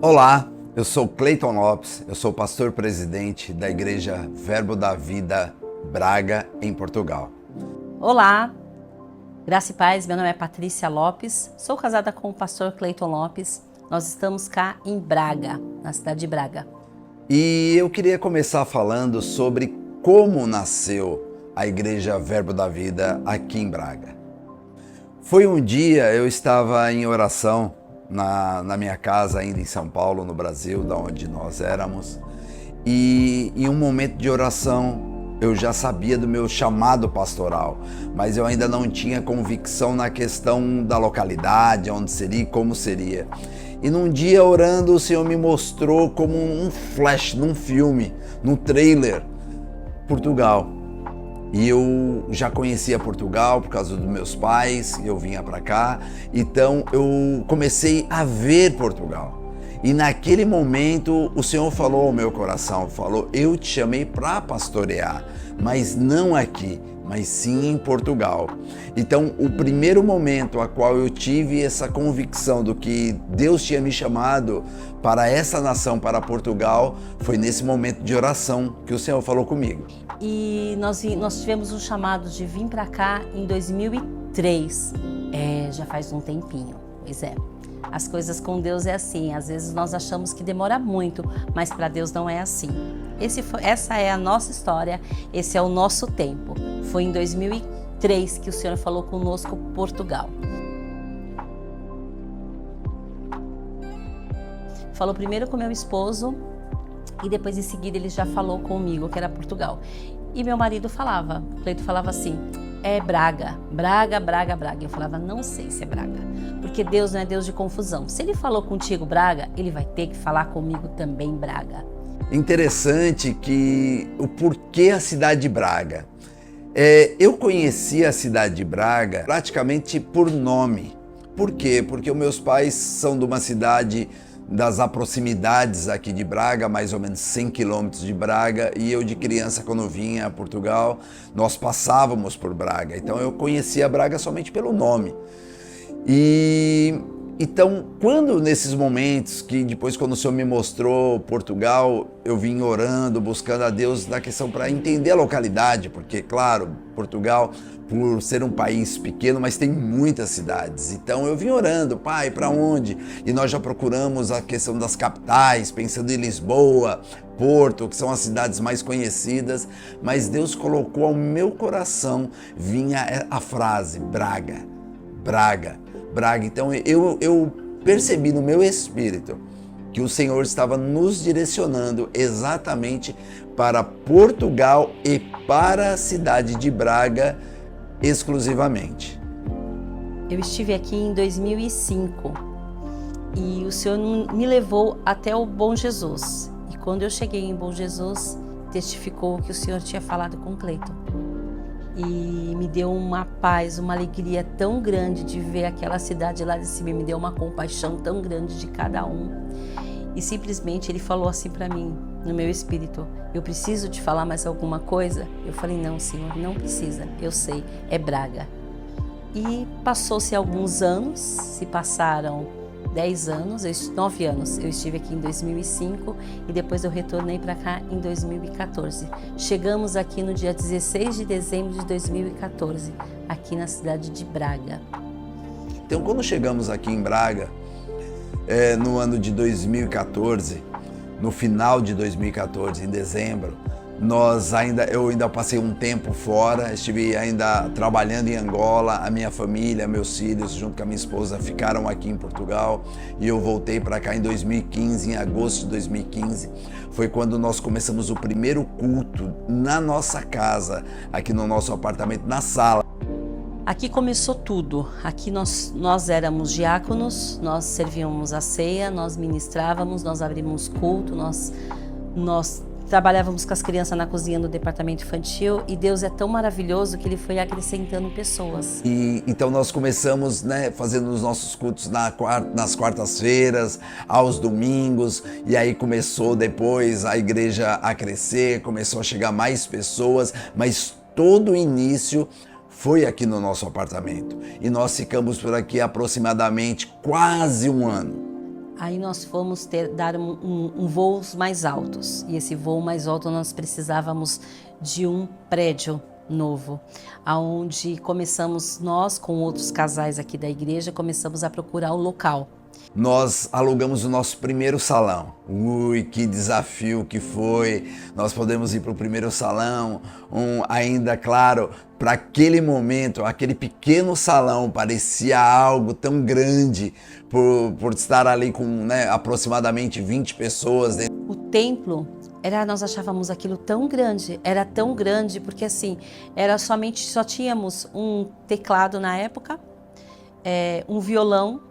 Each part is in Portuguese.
Olá, eu sou Cleiton Lopes, eu sou pastor-presidente da Igreja Verbo da Vida Braga, em Portugal. Olá, graça e paz, meu nome é Patrícia Lopes, sou casada com o pastor Cleiton Lopes. Nós estamos cá em Braga, na cidade de Braga. E eu queria começar falando sobre como nasceu a Igreja Verbo da Vida aqui em Braga. Foi um dia, eu estava em oração na minha casa, ainda em São Paulo, no Brasil, da onde nós éramos, e em um momento de oração eu já sabia do meu chamado pastoral, mas eu ainda não tinha convicção na questão da localidade, onde seria e como seria. E num dia orando, o Senhor me mostrou como um flash, num filme, num trailer, Portugal. E eu já conhecia Portugal por causa dos meus pais, eu vinha para cá, então eu comecei a ver Portugal. E naquele momento o Senhor falou ao meu coração, falou: eu te chamei para pastorear, mas não aqui, mas sim em Portugal. Então o primeiro momento a qual eu tive essa convicção do que Deus tinha me chamado para essa nação, para Portugal, foi nesse momento de oração que o Senhor falou comigo. E nós tivemos um chamado de vir para cá em 2003, já faz um tempinho, pois é. As coisas com Deus é assim, às vezes nós achamos que demora muito, mas para Deus não é assim. Essa é a nossa história, esse é o nosso tempo. Foi em 2003 que o Senhor falou conosco, Portugal. Falou primeiro com meu esposo e depois em seguida ele já falou comigo, que era Portugal. E meu marido falava, o Cleito falava assim: é Braga, Braga, Braga, Braga. Eu falava: não sei se é Braga, porque Deus não é Deus de confusão. Se ele falou contigo Braga, ele vai ter que falar comigo também Braga. Interessante que o porquê a cidade de Braga. Eu conheci a cidade de Braga praticamente por nome. Por quê? Porque os meus pais são de uma cidade das proximidades aqui de Braga, mais ou menos 100 quilômetros de Braga, e eu de criança, quando vinha a Portugal, nós passávamos por Braga. Então eu conhecia Braga somente pelo nome. Então, quando nesses momentos que depois, quando o Senhor me mostrou Portugal, eu vim orando, buscando a Deus na questão para entender a localidade, porque, claro, Portugal, por ser um país pequeno, mas tem muitas cidades. Então eu vim orando: pai, para onde? E nós já procuramos a questão das capitais, pensando em Lisboa, Porto, que são as cidades mais conhecidas, mas Deus colocou ao meu coração, vinha a frase Braga, Braga, Braga. Então eu percebi no meu espírito que o Senhor estava nos direcionando exatamente para Portugal e para a cidade de Braga exclusivamente. Eu estive aqui em 2005 e o Senhor me levou até o Bom Jesus. E quando eu cheguei em Bom Jesus, testificou que o Senhor tinha falado com Cleiton. E me deu uma paz, uma alegria tão grande de ver aquela cidade lá de cima, me deu uma compaixão tão grande de cada um. E simplesmente ele falou assim para mim, no meu espírito: eu preciso te falar mais alguma coisa? Eu falei: não, Senhor, não precisa, eu sei, é Braga. E passou-se alguns anos, se passaram 10 anos, 9 anos, eu estive aqui em 2005 e depois eu retornei para cá em 2014. Chegamos aqui no dia 16 de dezembro de 2014, aqui na cidade de Braga. Então, quando chegamos aqui em Braga, no ano de 2014, no final de 2014, em dezembro, eu ainda passei um tempo fora, estive ainda trabalhando em Angola, a minha família, meus filhos, junto com a minha esposa, ficaram aqui em Portugal e eu voltei para cá em 2015, em agosto de 2015, foi quando nós começamos o primeiro culto na nossa casa, aqui no nosso apartamento, na sala. Aqui começou tudo. Aqui nós éramos diáconos, nós servíamos a ceia, nós ministrávamos, nós abrimos culto, nós trabalhávamos com as crianças na cozinha do departamento infantil e Deus é tão maravilhoso que Ele foi acrescentando pessoas. Então nós começamos, fazendo os nossos cultos nas quartas-feiras, aos domingos, e aí começou depois a igreja a crescer, começou a chegar mais pessoas, mas todo o início foi aqui no nosso apartamento. E nós ficamos por aqui aproximadamente quase um ano. Aí nós fomos dar voos mais altos, e esse voo mais alto nós precisávamos de um prédio novo, aonde começamos nós com outros casais aqui da igreja, começamos a procurar o local. Nós alugamos o nosso primeiro salão. Ui, que desafio que foi! Nós podemos ir para o primeiro salão, ainda claro, para aquele momento, aquele pequeno salão parecia algo tão grande por estar ali com, né, aproximadamente 20 pessoas. O templo nós achávamos aquilo tão grande, era tão grande porque assim, só tínhamos um teclado na época, um violão,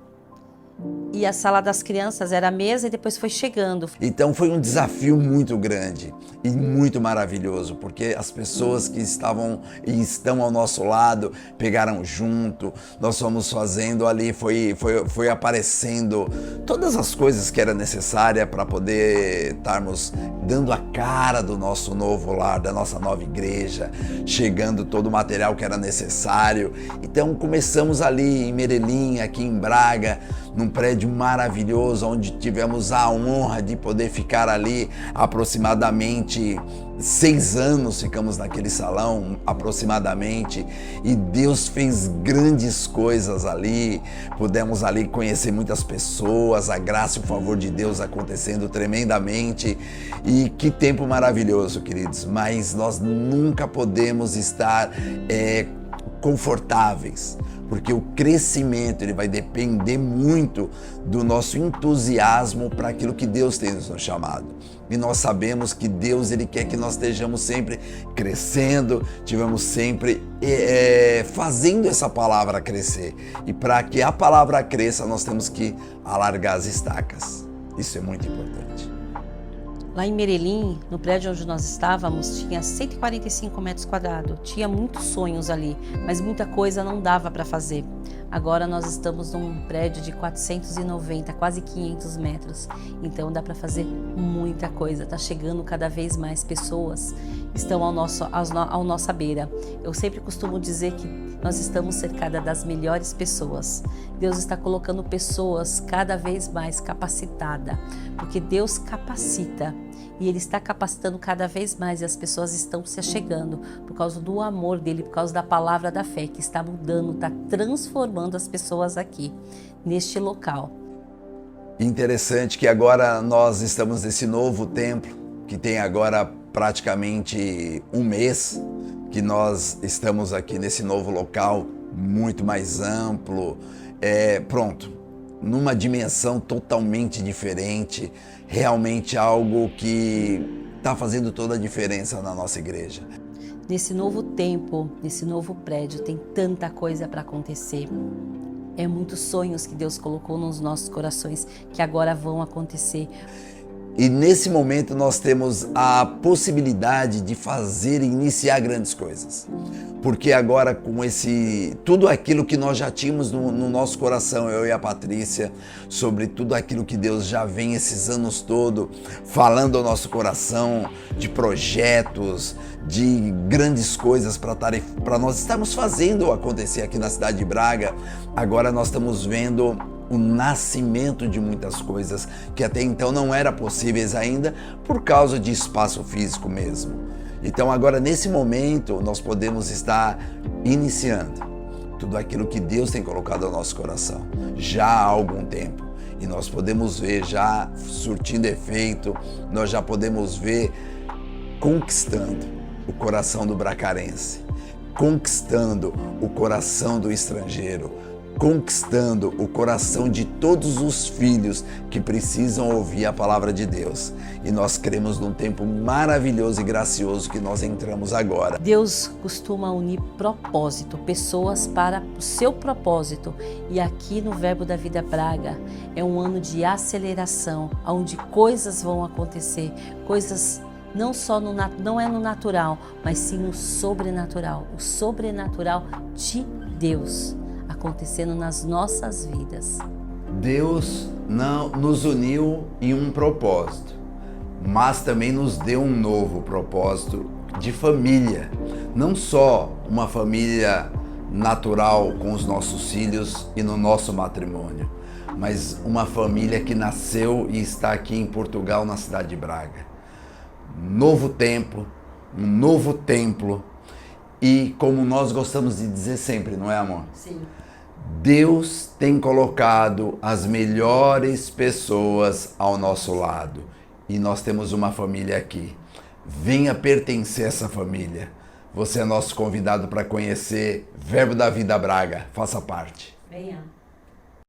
e a sala das crianças era a mesa e depois foi chegando. Então foi um desafio muito grande e muito maravilhoso, porque as pessoas que estavam e estão ao nosso lado pegaram junto, nós fomos fazendo ali, foi aparecendo todas as coisas que era necessária para poder estarmos dando a cara do nosso novo lar, da nossa nova igreja, chegando todo o material que era necessário. Então começamos ali em Merelim, aqui em Braga, num prédio maravilhoso, onde tivemos a honra de poder ficar ali aproximadamente 6 anos, ficamos naquele salão aproximadamente, e Deus fez grandes coisas ali, pudemos ali conhecer muitas pessoas, a graça e o favor de Deus acontecendo tremendamente, e que tempo maravilhoso, queridos, mas nós nunca podemos estar confortáveis, porque o crescimento ele vai depender muito do nosso entusiasmo para aquilo que Deus tem nos chamado. E nós sabemos que Deus ele quer que nós estejamos sempre crescendo, tivemos sempre fazendo essa palavra crescer. E para que a palavra cresça, nós temos que alargar as estacas. Isso é muito importante. Lá em Merelim, no prédio onde nós estávamos, tinha 145 metros quadrados. Tinha muitos sonhos ali, mas muita coisa não dava para fazer. Agora nós estamos num prédio de 490, quase 500 metros. Então dá para fazer muita coisa. Está chegando cada vez mais pessoas, estão ao nossa beira. Eu sempre costumo dizer que nós estamos cercadas das melhores pessoas. Deus está colocando pessoas cada vez mais capacitadas, porque Deus capacita. E Ele está capacitando cada vez mais e as pessoas estão se achegando por causa do amor dEle, por causa da palavra da fé que está mudando, está transformando as pessoas aqui, neste local. Interessante que agora nós estamos nesse novo templo, que tem agora praticamente 1 mês que nós estamos aqui nesse novo local, muito mais amplo, numa dimensão totalmente diferente, realmente algo que está fazendo toda a diferença na nossa igreja. Nesse novo tempo, nesse novo prédio, tem tanta coisa para acontecer. É muitos sonhos que Deus colocou nos nossos corações que agora vão acontecer. E nesse momento nós temos a possibilidade de fazer e iniciar grandes coisas. Porque agora com tudo aquilo que nós já tínhamos no nosso coração, eu e a Patrícia, sobre tudo aquilo que Deus já vem esses anos todos falando ao nosso coração, de projetos, de grandes coisas para nós estarmos fazendo acontecer aqui na cidade de Braga, agora nós estamos vendo o nascimento de muitas coisas que até então não eram possíveis ainda por causa de espaço físico mesmo. Então agora nesse momento nós podemos estar iniciando tudo aquilo que Deus tem colocado no nosso coração já há algum tempo, e nós podemos ver já surtindo efeito, nós já podemos ver conquistando o coração do bracarense, conquistando o coração do estrangeiro, conquistando o coração de todos os filhos que precisam ouvir a palavra de Deus. E nós cremos num tempo maravilhoso e gracioso que nós entramos agora. Deus costuma unir propósito, pessoas para o seu propósito. E aqui no Verbo da Vida Braga é um ano de aceleração, onde coisas vão acontecer, coisas não é no natural, mas sim no sobrenatural, o sobrenatural de Deus acontecendo nas nossas vidas. Deus não nos uniu em um propósito, mas também nos deu um novo propósito de família. Não só uma família natural com os nossos filhos e no nosso matrimônio, mas uma família que nasceu e está aqui em Portugal, na cidade de Braga. Novo tempo, um novo templo e, como nós gostamos de dizer sempre, não é, amor? Sim. Deus tem colocado as melhores pessoas ao nosso lado e nós temos uma família aqui. Venha pertencer a essa família. Você é nosso convidado para conhecer Verbo da Vida Braga. Faça parte. Venha.